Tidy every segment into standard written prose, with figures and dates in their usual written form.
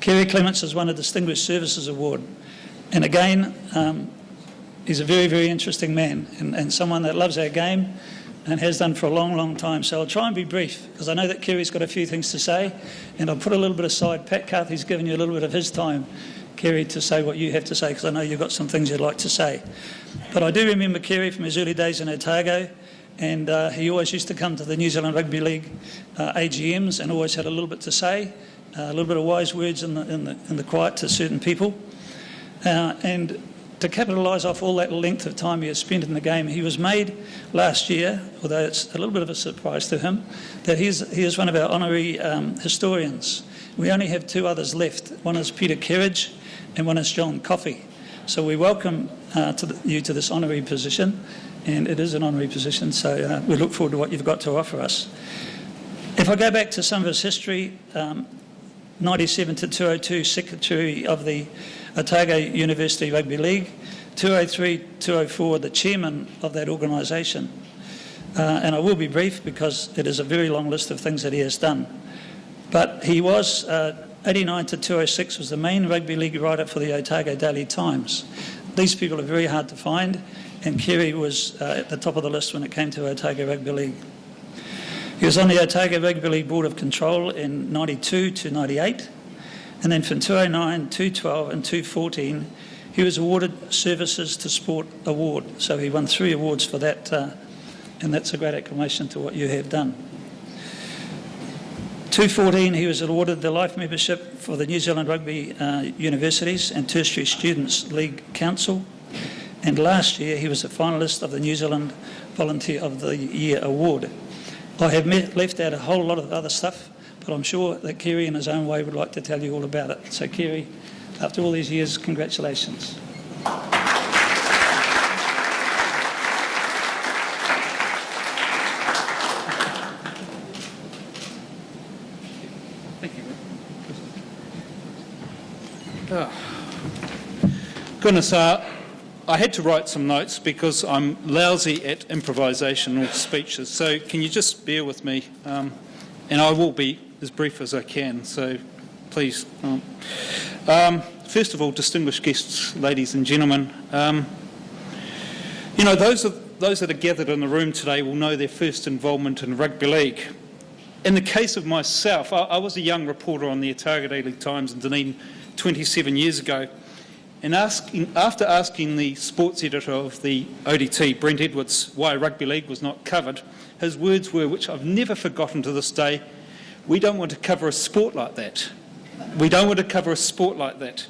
Carey Clements has won a Distinguished Services Award. And again, he's a very, very interesting man and someone that loves our game and has done for a long, long time. So I'll try and be brief because I know that Carey's got a few things to say, and I'll put a little bit aside. Pat Carthy's given you a little bit of his time, Carey, to say what you have to say, because I know you've got some things you'd like to say. But I do remember Carey from his early days in Otago, and he always used to come to the New Zealand Rugby League AGMs and always had a little bit to say, a little bit of wise words in the quiet to certain people. And to capitalise off all that length of time he has spent in the game, he was made last year, although it's a little bit of a surprise to him, that he is one of our honorary historians. We only have two others left. One is Peter Kerridge and one is John Coffey. So we welcome you to this honorary position, and it is an honorary position, so we look forward to what you've got to offer us. If I go back to some of his history, 97 to 202, Secretary of the Otago University Rugby League, 203-204, the chairman of that organisation. And I will be brief because it is a very long list of things that he has done. But he was, 89 to 206, was the main rugby league writer for the Otago Daily Times. These people are very hard to find, and Carey was at the top of the list when it came to Otago Rugby League. He was on the Otago Rugby League Board of Control in 92 to 98. And then from 209, 212 and 214, he was awarded Services to Sport Award. So he won 3 awards for that, and that's a great acclamation to what you have done. 214, he was awarded the Life Membership for the New Zealand Rugby Universities and Tertiary Students League Council. And last year, he was a finalist of the New Zealand Volunteer of the Year Award. I have left out a whole lot of other stuff, but I'm sure that Carey in his own way would like to tell you all about it. So Carey, after all these years, congratulations. Thank you. Oh. Goodness, I had to write some notes because I'm lousy at improvisational speeches. So can you just bear with me? And I will be as brief as I can, so please. First of all, distinguished guests, ladies and gentlemen, you know, those that are gathered in the room today will know their first involvement in rugby league. In the case of myself, I was a young reporter on the Otago Daily Times in Dunedin 27 years ago, and after asking the sports editor of the ODT, Brent Edwards, why rugby league was not covered, his words were, which I've never forgotten to this day: "We don't want to cover a sport like that. We don't want to cover a sport like that."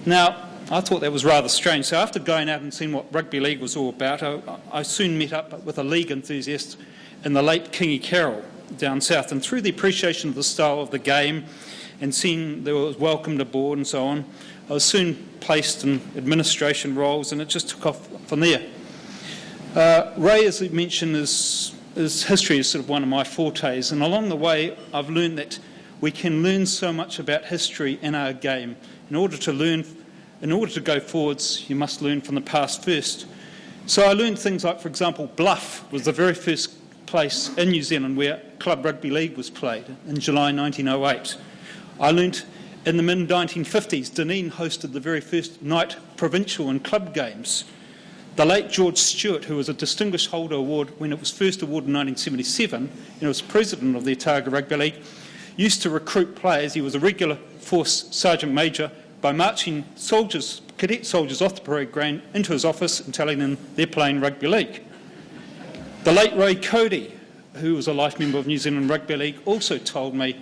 Now, I thought that was rather strange. So after going out and seeing what rugby league was all about, I soon met up with a league enthusiast in the late Kingy Carroll down south. And through the appreciation of the style of the game and seeing there was welcomed aboard and so on, I was soon placed in administration roles, and it just took off from there. Ray, as he mentioned, his history is sort of one of my fortes, and along the way I've learned that we can learn so much about history in our game. In order to go forwards, you must learn from the past first. So I learned things like, for example, Bluff was the very first place in New Zealand where club rugby league was played in July 1908. I learnt in the mid-1950s, Dunedin hosted the very first night provincial and club games. The late George Stewart, who was a Distinguished Holder Award when it was first awarded in 1977, and was president of the Otago Rugby League, used to recruit players. He was a regular force sergeant major by marching cadet soldiers off the parade ground into his office and telling them they're playing rugby league. The late Ray Cody, who was a life member of New Zealand Rugby League, also told me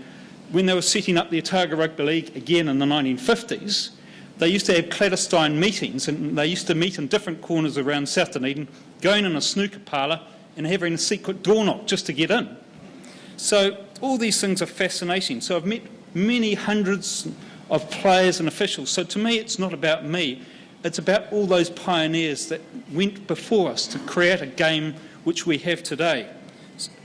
when they were setting up the Otago Rugby League again in the 1950s, they used to have clandestine meetings, and they used to meet in different corners around South Dunedin, going in a snooker parlour and having a secret door knock just to get in. So all these things are fascinating. So I've met many hundreds of players and officials. So to me, it's not about me. It's about all those pioneers that went before us to create a game which we have today.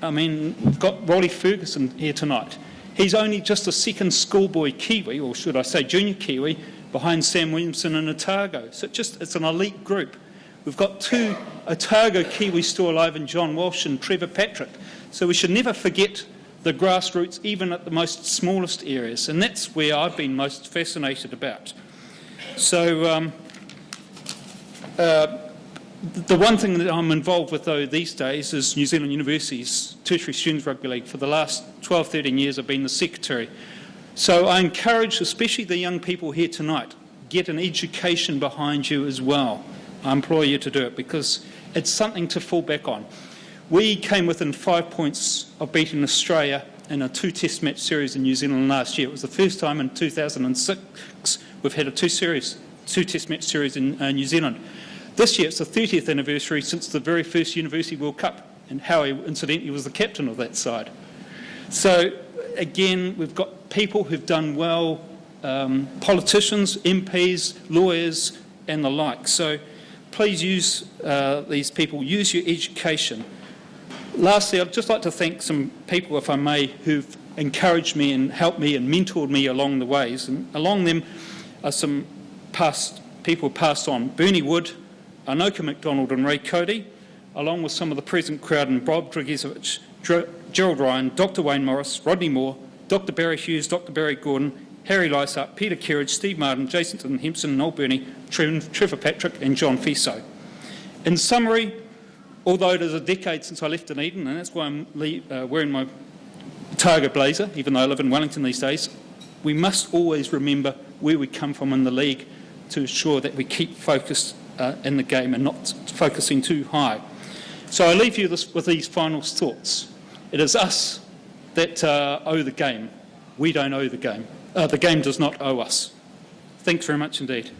I mean, we've got Rolly Ferguson here tonight. He's only just a second schoolboy Kiwi, or should I say junior Kiwi, behind Sam Williamson and Otago. So it's an elite group. We've got 2 Otago Kiwis still alive in John Walsh and Trevor Patrick. So we should never forget the grassroots, even at the most smallest areas, and that's where I've been most fascinated about. So the one thing that I'm involved with, though, these days is New Zealand University's Tertiary Students Rugby League. For the last 12, 13 years, I've been the secretary. So I encourage, especially the young people here tonight, get an education behind you as well. I implore you to do it because it's something to fall back on. We came within 5 points of beating Australia in a 2-test match series in New Zealand last year. It was the first time in 2006 we've had a 2-test match series in New Zealand. This year it's the 30th anniversary since the very first University World Cup, and Howie incidentally was the captain of that side. So again, we've got people who've done well, politicians, MPs, lawyers and the like. So please use these people, use your education. Lastly, I'd just like to thank some people, if I may, who've encouraged me and helped me and mentored me along the ways. And along them are some past people passed on. Bernie Wood, Anoka McDonald and Ray Cody, along with some of the present crowd, and Bob Dragizovich, Gerald Ryan, Dr Wayne Morris, Rodney Moore, Dr Barry Hughes, Dr Barry Gordon, Harry Lysart, Peter Kerridge, Steve Martin, Jason Hempson, Noel Burney, Trevor Patrick and John Fiso. In summary, although it is a decade since I left Dunedin, and that's why I'm wearing my Targa blazer, even though I live in Wellington these days, we must always remember where we come from in the league to ensure that we keep focused in the game and not focusing too high. So I leave you with these final thoughts. It is us that owe the game. We don't owe the game. The game does not owe us. Thanks very much indeed.